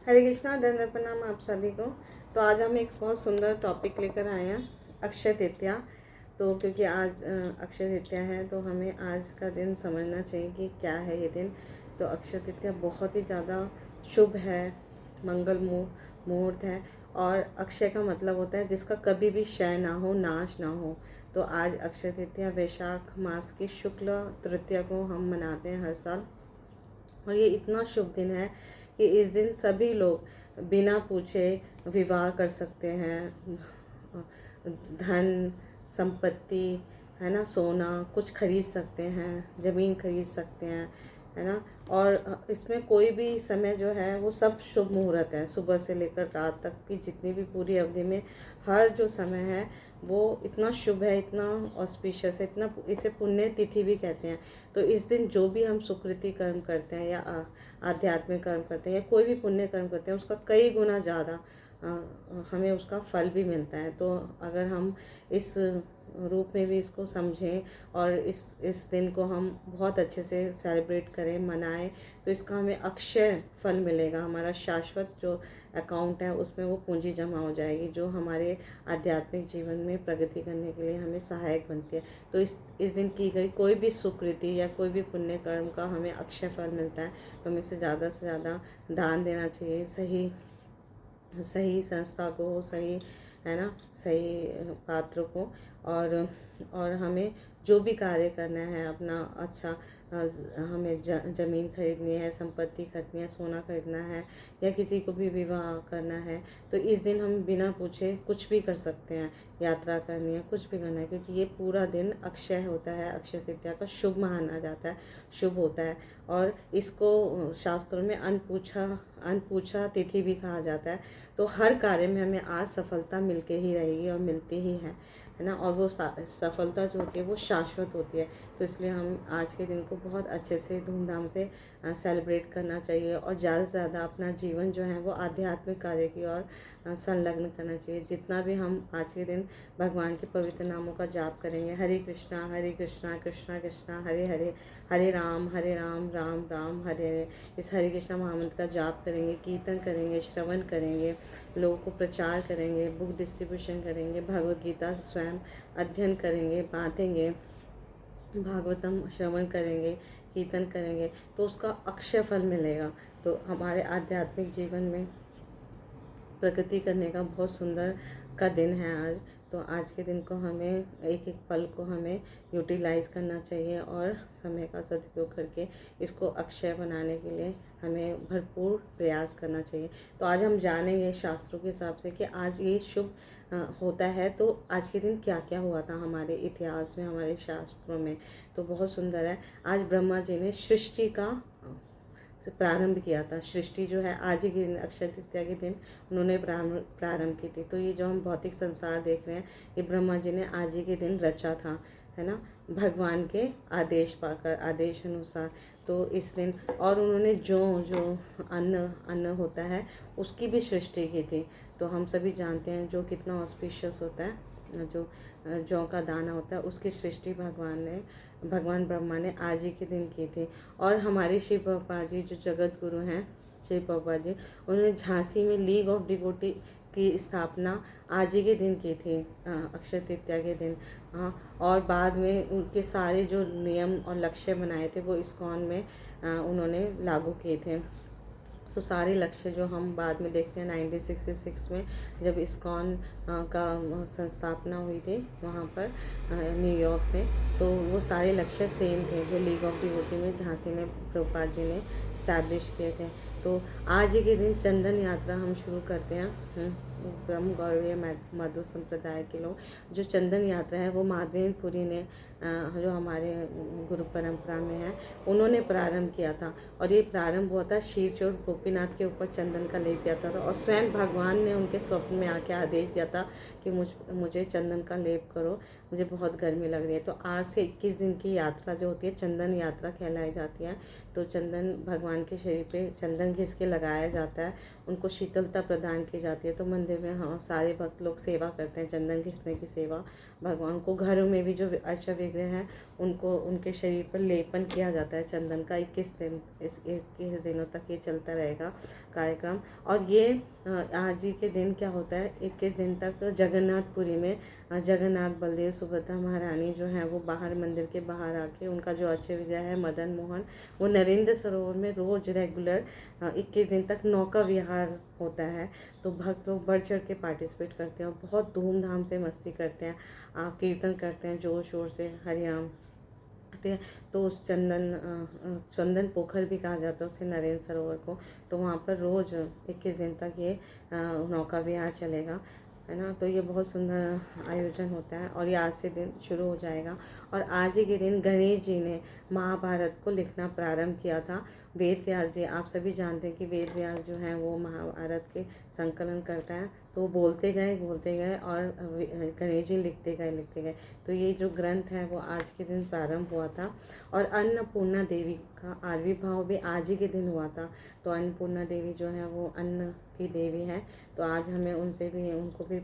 हरे कृष्णा, धन्यवाद, प्रणाम आप सभी को। तो आज हम एक बहुत सुंदर टॉपिक लेकर आए हैं, अक्षय तृतीया। तो क्योंकि आज अक्षय तृतीया है तो हमें आज का दिन समझना चाहिए कि क्या है ये दिन। तो अक्षय तृतीया बहुत ही ज़्यादा शुभ है, मंगल मुहूर्त है। और अक्षय का मतलब होता है जिसका कभी भी क्षय ना हो, नाश ना हो। तो आज अक्षय तृतीया वैशाख मास की शुक्ल तृतीया को हम मनाते हैं हर साल। और ये इतना शुभ दिन है कि इस दिन सभी लोग बिना पूछे विवाह कर सकते हैं, धन संपत्ति है ना, सोना कुछ खरीद सकते हैं, ज़मीन खरीद सकते हैं, है ना। और इसमें कोई भी समय जो है वो सब शुभ मुहूर्त है, सुबह से लेकर रात तक की जितनी भी पूरी अवधि में हर जो समय है वो इतना शुभ है, इतना ऑस्पिशियस है, इतना, इसे पुण्य तिथि भी कहते हैं। तो इस दिन जो भी हम सुकृति कर्म करते हैं या आध्यात्मिक कर्म करते हैं या कोई भी पुण्य कर्म करते हैं उसका कई गुना ज़्यादा हमें उसका फल भी मिलता है। तो अगर हम इस रूप में भी इसको समझें और इस दिन को हम बहुत अच्छे से सेलिब्रेट करें, मनाएं, तो इसका हमें अक्षय फल मिलेगा। हमारा शाश्वत जो अकाउंट है उसमें वो पूंजी जमा हो जाएगी जो हमारे आध्यात्मिक जीवन में प्रगति करने के लिए हमें सहायक बनती है। तो इस दिन की गई कोई भी सुकृति या कोई भी पुण्य कर्म का हमें अक्षय फल मिलता है। तो हमें से ज़्यादा दान देना चाहिए, सही संस्था को, सही है ना, सही पात्र को। और हमें जो भी कार्य करना है अपना, अच्छा हमें ज़मीन खरीदनी है, संपत्ति खरीदनी है, सोना खरीदना है या किसी को भी विवाह करना है, तो इस दिन हम बिना पूछे कुछ भी कर सकते हैं। यात्रा करनी है, कुछ भी करना है, क्योंकि ये पूरा दिन अक्षय होता है, अक्षय तृतीया का शुभ माना जाता है, शुभ होता है। और इसको शास्त्रों में अनपूछा तिथि भी कहा जाता है। तो हर कार्य में हमें आज सफलता मिलके ही रहेगी और मिलती ही है ना। और वो सफलता जो होती है वो शाश्वत होती है। तो इसलिए हम आज के दिन को बहुत अच्छे से धूमधाम से सेलिब्रेट करना चाहिए और ज़्यादा से ज़्यादा अपना जीवन जो है वो आध्यात्मिक कार्य की ओर संलग्न करना चाहिए। जितना भी हम आज के दिन भगवान के पवित्र नामों का जाप करेंगे, हरे कृष्णा कृष्णा कृष्णा हरे हरे, हरे राम राम राम हरे हरे, इस हरे कृष्णा महामंत्र का जाप करेंगे, कीर्तन करेंगे, श्रवण करेंगे, लोगों को प्रचार करेंगे, बुक डिस्ट्रीब्यूशन करेंगे, भगवद गीता स्वयं अध्ययन करेंगे, बांटेंगे, भागवतम श्रवण करेंगे, कीर्तन करेंगे, तो उसका अक्षय फल मिलेगा। तो हमारे आध्यात्मिक जीवन में प्रगति करने का बहुत सुंदर का दिन है आज। तो आज के दिन को हमें एक पल को हमें यूटिलाइज़ करना चाहिए और समय का सदुपयोग करके इसको अक्षय बनाने के लिए हमें भरपूर प्रयास करना चाहिए। तो आज हम जानेंगे शास्त्रों के हिसाब से कि आज ये शुभ होता है। तो आज के दिन क्या क्या हुआ था हमारे इतिहास में, हमारे शास्त्रों में। तो बहुत सुंदर है। आज ब्रह्मा जी ने सृष्टि का प्रारंभ किया था। सृष्टि जो है आज ही के दिन, अक्षय तृतीया के दिन उन्होंने प्रारंभ की थी। तो ये जो हम भौतिक संसार देख रहे हैं ये ब्रह्मा जी ने आज ही के दिन रचा था, है ना, भगवान के आदेश पाकर, आदेश अनुसार। तो इस दिन और उन्होंने जो जो अन्न होता है उसकी भी सृष्टि की थी। तो हम सभी जानते हैं जो कितना ऑस्पिशियस होता है, जो जौ का दाना होता है उसकी सृष्टि भगवान ब्रह्मा ने आज ही के दिन की थी। और हमारे शिव बाबा जी जो जगत गुरु हैं, शिव बाबा जी, उन्होंने झांसी में लीग ऑफ डिवोटी की स्थापना आज ही के दिन की थी, अक्षय तृतीया के दिन। और बाद में उनके सारे जो नियम और लक्ष्य बनाए थे वो इस्कॉन में उन्होंने लागू किए थे। तो सारे लक्ष्य जो हम बाद में देखते हैं 1966 में जब इस्कॉन का संस्थापना हुई थी वहाँ पर न्यूयॉर्क में, तो वो सारे लक्ष्य सेम थे जो लीग ऑफ डिवोटी में झांसी में प्रभुपाद जी ने इस्टेब्लिश किए थे। तो आज ही के दिन चंदन यात्रा हम शुरू करते हैं। ब्रह्म गौरवीय मधु संप्रदाय के लोग जो चंदन यात्रा है वो माधवेंद्रपुरी ने जो हमारे गुरु परंपरा में है उन्होंने प्रारंभ किया था। और ये प्रारंभ हुआ था शीरचोर गोपीनाथ के ऊपर चंदन का लेप किया था और स्वयं भगवान ने उनके स्वप्न में आके आदेश दिया था कि मुझे चंदन का लेप करो, मुझे बहुत गर्मी लग रही है। तो आज से 21 दिन की यात्रा जो होती है चंदन यात्रा कहलाई जाती है। तो चंदन भगवान के शरीर पे चंदन घिस के लगाया जाता है, उनको शीतलता प्रदान की जाती है। तो मंदिर में हम सारे भक्त लोग सेवा करते हैं, चंदन घिसने की सेवा। भगवान को घरों में भी जो अर्चा विग्रह हैं उनको उनके शरीर पर लेपन किया जाता है चंदन का। 21 दिनों तक ये चलता रहेगा कार्यक्रम। और ये आज ही के दिन क्या होता है, 21 दिन तक जगन्नाथपुरी में जगन्नाथ, बलदेव, सुभद्रा महारानी जो हैं वो बाहर मंदिर के बाहर आके उनका जो अर्च विग्रह है मदन मोहन, वो नरेंद्र सरोवर में रोज़ रेगुलर 21 दिन तक नौका विहार होता है। तो भक्त लोग बढ़ चढ़ के पार्टिसिपेट करते हैं और बहुत धूमधाम से मस्ती करते हैं, कीर्तन करते हैं जोर शोर से, हरिनाम करते हैं। तो उस चंदन पोखर भी कहा जाता है उसे, नरेंद्र सरोवर को। तो वहाँ पर रोज़ 21 दिन तक ये नौका विहार चलेगा, है ना। तो ये बहुत सुंदर आयोजन होता है और ये आज से दिन शुरू हो जाएगा। और आज ही के दिन गणेश जी ने महाभारत को लिखना प्रारंभ किया था। वेद व्यास जी, आप सभी जानते हैं कि वेद व्यास जो हैं वो महाभारत के संकलन करता है। तो बोलते गए और गणेश जी लिखते गए। तो ये जो ग्रंथ है वो आज के दिन प्रारंभ हुआ था। और अन्नपूर्णा देवी का आविर्भाव भी आज ही के दिन हुआ था। तो अन्नपूर्णा देवी जो है वो अन्न की देवी है। तो आज हमें उनको भी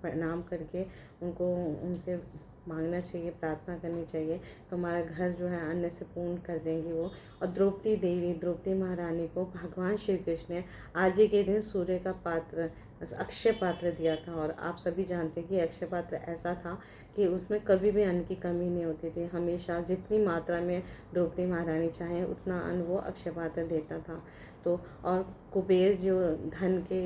प्रणाम करके उनसे मांगना चाहिए, प्रार्थना करनी चाहिए। तो हमारा घर जो है अन्न से पूर्ण कर देंगी वो। और द्रौपदी महारानी को भगवान श्री कृष्ण ने आज ही के दिन सूर्य का पात्र, अक्षय पात्र दिया था। और आप सभी जानते हैं कि अक्षय पात्र ऐसा था कि उसमें कभी भी अन्न की कमी नहीं होती थी। हमेशा जितनी मात्रा में द्रौपदी महारानी चाहे उतना अन्न वो अक्षय पात्र देता था। तो और कुबेर जो धन के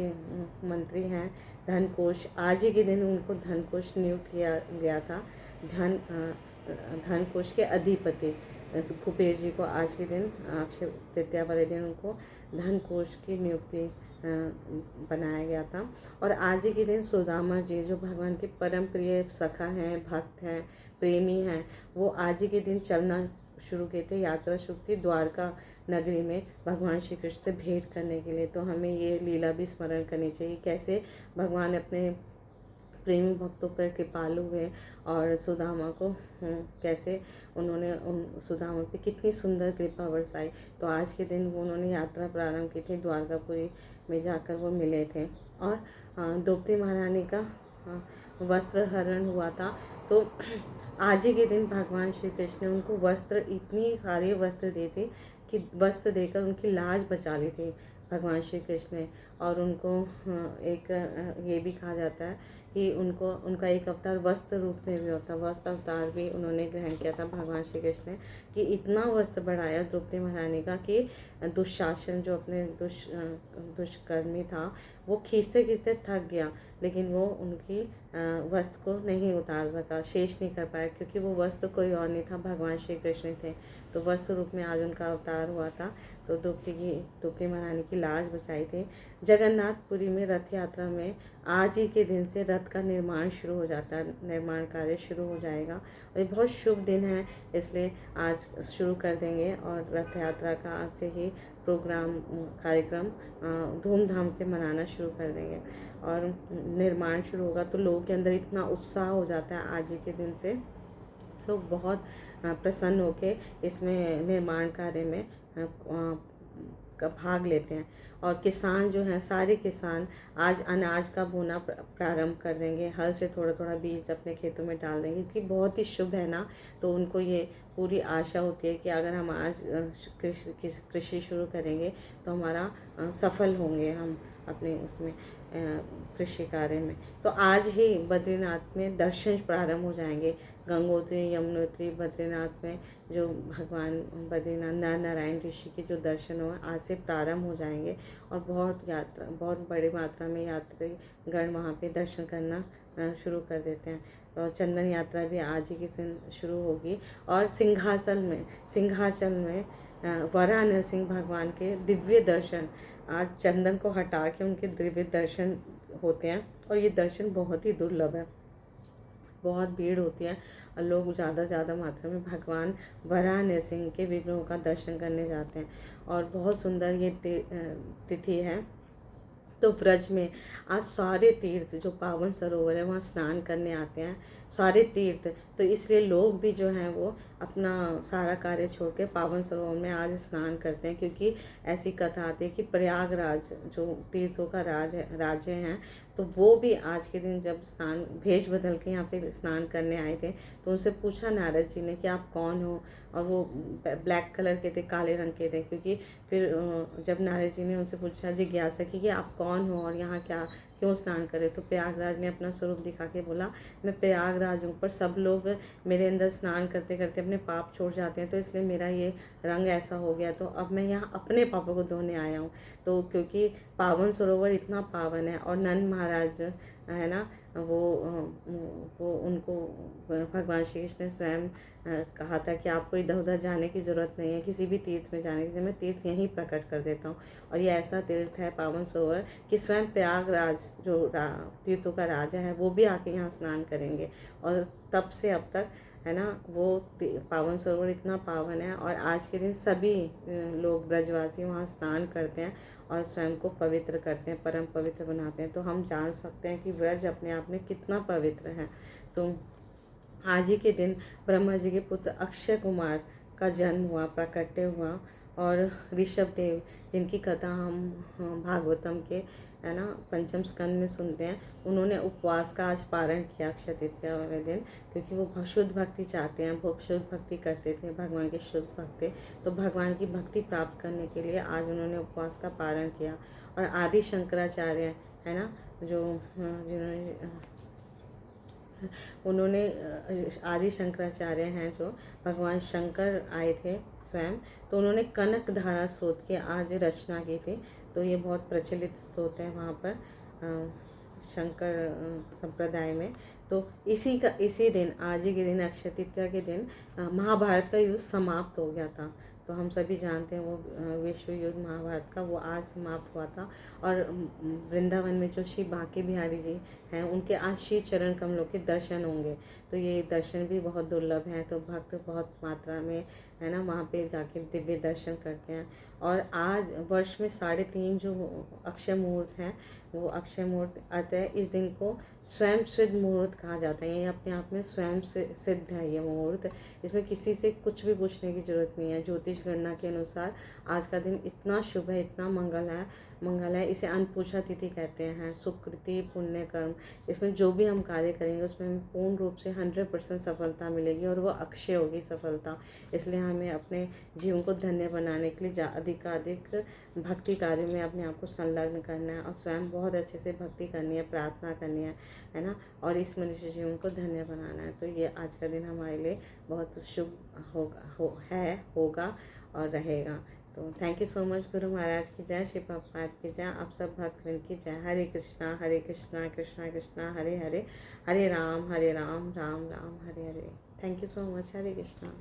मंत्री हैं, धन कोश, आज ही के दिन उनको धन कोश नियुक्त किया गया था। धन कोश के अधिपति तो कुबेर जी को आज के दिन, अक्षय तृतीया वाले दिन उनको धन कोश की नियुक्ति बनाया गया था। और आज ही के दिन सुदामा जी जो भगवान के परम प्रिय सखा हैं, भक्त हैं, प्रेमी हैं, वो आज ही के दिन चलना शुरू किए थे, यात्रा शुरू की द्वारका नगरी में भगवान श्री कृष्ण से भेंट करने के लिए। तो हमें ये लीला भी स्मरण करनी चाहिए, कैसे भगवान अपने प्रेमी भक्तों पर कृपालु हुए और सुदामा को कैसे उन्होंने सुदामा पे कितनी सुंदर कृपा बरसाई। तो आज के दिन वो उन्होंने यात्रा प्रारंभ की थी, द्वारकापुरी में जाकर वो मिले थे। और द्रौपदी महारानी का वस्त्र हरण हुआ था। तो आज ही के दिन भगवान श्री कृष्ण ने उनको वस्त्र, इतनी सारे वस्त्र दिए थे कि वस्त्र देकर उनकी लाज बचा ली थी भगवान श्री कृष्ण ने। और उनको एक ये भी कहा जाता है कि उनका एक अवतार वस्त्र रूप में भी होता है, वस्त्र अवतार भी उन्होंने ग्रहण किया था भगवान श्री कृष्ण ने। कि इतना वस्त्र बढ़ाया द्रौपदी महारानी का कि दुशासन जो अपने दुष्कर्मी था वो खींचते थक गया, लेकिन वो उनकी वस्त्र को नहीं उतार सका, शेष नहीं कर पाया, क्योंकि वो वस्त्र कोई और नहीं था, भगवान श्री कृष्ण थे। तो वस्त्र रूप में आज उनका अवतार हुआ था। तो द्रौपदी महारानी की लाज बचाई थी। जगन्नाथपुरी में रथ यात्रा में आज ही के दिन से रथ का निर्माण शुरू हो जाता है, निर्माण कार्य शुरू हो जाएगा। और ये बहुत शुभ दिन है, इसलिए आज शुरू कर देंगे। और रथ यात्रा का आज से ही कार्यक्रम धूमधाम से मनाना शुरू कर देंगे। और निर्माण शुरू होगा तो लोगों के अंदर इतना उत्साह हो जाता है, आज ही के दिन से लोग बहुत प्रसन्न होकर इसमें निर्माण कार्य में का भाग लेते हैं। और किसान जो हैं, सारे किसान आज अनाज का बोना प्रारंभ कर देंगे, हल से थोड़ा थोड़ा बीज अपने खेतों में डाल देंगे, क्योंकि बहुत ही शुभ है ना। तो उनको ये पूरी आशा होती है कि अगर हम आज कृषि शुरू करेंगे तो हमारा सफल होंगे हम अपने उसमें कृषि कार्य में। तो आज ही बद्रीनाथ में दर्शन प्रारंभ हो जाएंगे। गंगोत्री, यमुनोत्री, बद्रीनाथ में जो भगवान बद्रीनाथ नर नारायण ऋषि के जो दर्शन हो आज से प्रारंभ हो जाएंगे। और बहुत बड़ी मात्रा में यात्रीगण वहाँ पे दर्शन करना शुरू कर देते हैं। और चंदन यात्रा भी आज ही के दिन शुरू होगी। और सिंहाचल में वराह नरसिंह भगवान के दिव्य दर्शन, आज चंदन को हटा के उनके दिव्य दर्शन होते हैं। और ये दर्शन बहुत ही दुर्लभ है, बहुत भीड़ होती है और लोग ज़्यादा मात्रा में भगवान वराह नरसिंह के विग्रहों का दर्शन करने जाते हैं। और बहुत सुंदर ये तिथि है। तो व्रज में आज सारे तीर्थ जो पावन सरोवर है वहाँ स्नान करने आते हैं, सारे तीर्थ। तो इसलिए लोग भी जो हैं वो अपना सारा कार्य छोड़ के पावन सरोवर में आज स्नान करते हैं, क्योंकि ऐसी कथा आती है कि प्रयागराज जो तीर्थों का राज्य हैं, तो वो भी आज के दिन जब स्नान भेष बदल के यहाँ पे स्नान करने आए थे, तो उनसे पूछा नारद जी ने कि आप कौन हो, और वो ब्लैक कलर के थे, काले रंग के थे, क्योंकि फिर जब नारद जी ने उनसे पूछा, जिज्ञासा की कि आप कौन हो और यहाँ क्या क्यों स्नान करे, तो प्रयागराज ने अपना स्वरूप दिखा के बोला, मैं प्रयागराज हूँ, पर सब लोग मेरे अंदर स्नान करते करते अपने पाप छोड़ जाते हैं, तो इसलिए मेरा ये रंग ऐसा हो गया, तो अब मैं यहाँ अपने पापों को धोने आया हूँ। तो क्योंकि पावन सरोवर इतना पावन है, और नंद महाराज है ना, वो उनको भगवान श्री कृष्ण ने स्वयं कहा था कि आपको इधर उधर जाने की ज़रूरत नहीं है, किसी भी तीर्थ में जाने की, मैं तीर्थ यहीं प्रकट कर देता हूँ। और ये ऐसा तीर्थ है पावन सरोवर कि स्वयं प्रयागराज जो तीर्थों का राजा है वो भी आके यहाँ स्नान करेंगे, और तब से अब तक है ना वो पावन सरोवर इतना पावन है। और आज के दिन सभी लोग ब्रजवासी वहाँ स्नान करते हैं और स्वयं को पवित्र करते हैं, परम पवित्र बनाते हैं। तो हम जान सकते हैं कि ब्रज अपने आप में कितना पवित्र है। तो आज ही के दिन ब्रह्मा जी के पुत्र अक्षय कुमार का जन्म हुआ, प्राकट्य हुआ, और ऋषभ देव जिनकी कथा हम भागवतम के है ना पंचम स्कंद में सुनते हैं, उन्होंने उपवास का आज पारण किया अक्षय तृतीया वाले दिन, क्योंकि वो शुद्ध भक्ति चाहते हैं, वो शुद्ध भक्ति करते थे, भगवान के शुद्ध भक्त थे। तो भगवान की भक्ति प्राप्त करने के लिए आज उन्होंने उपवास का पारण किया। और आदि शंकराचार्य है ना, जो जिन्होंने उन्होंने आदि शंकराचार्य हैं, जो भगवान शंकर आए थे स्वयं, तो उन्होंने कनक धारा स्रोत की आज रचना की थी। तो ये बहुत प्रचलित स्रोत है वहाँ पर शंकर संप्रदाय में। तो इसी दिन आज ही के दिन अक्षय तृतीया के दिन महाभारत का युद्ध समाप्त हो गया था। तो हम सभी जानते हैं वो विश्व युद्ध महाभारत का वो आज समाप्त हुआ था। और वृंदावन में जो श्री बांके बिहारी जी हैं, उनके आज श्री चरण कमलों के दर्शन होंगे। तो ये दर्शन भी बहुत दुर्लभ हैं, तो भक्त बहुत मात्रा में है ना वहाँ पे जाके दिव्य दर्शन करते हैं। और आज वर्ष में 3.5 जो अक्षय मुहूर्त हैं, वो अक्षय मुहूर्त अतः इस दिन को स्वयं सिद्ध मुहूर्त कहा जाता है। ये अपने आप में स्वयं से सिद्ध है ये मुहूर्त, इसमें किसी से कुछ भी पूछने की जरूरत नहीं है। ज्योतिष गणना के अनुसार आज का दिन इतना शुभ है, इतना मंगल है। इसे अनपूछा तिथि कहते हैं, सुकृति पुण्य कर्म, इसमें जो भी हम कार्य करेंगे उसमें पूर्ण रूप से 100% सफलता मिलेगी, और वो अक्षय होगी सफलता। इसलिए हमें अपने जीवन को धन्य बनाने के लिए अधिकाधिक भक्ति कार्य में अपने आप को संलग्न करना है, और स्वयं बहुत अच्छे से भक्ति करनी है, प्रार्थना करनी है ना, और इस मनुष्य जीवन को धन्य बनाना है। तो ये आज का दिन हमारे लिए बहुत शुभ होगा और रहेगा। तो thank you so much. Guru Maharaj की जय, श्री प्रभुपाद की जय, आप सब भक्तवृंद की जय। Hare Krishna Krishna Krishna Hare Hare, Hare Ram Ram Ram Hare Hare. Thank you so much. Hare Krishna.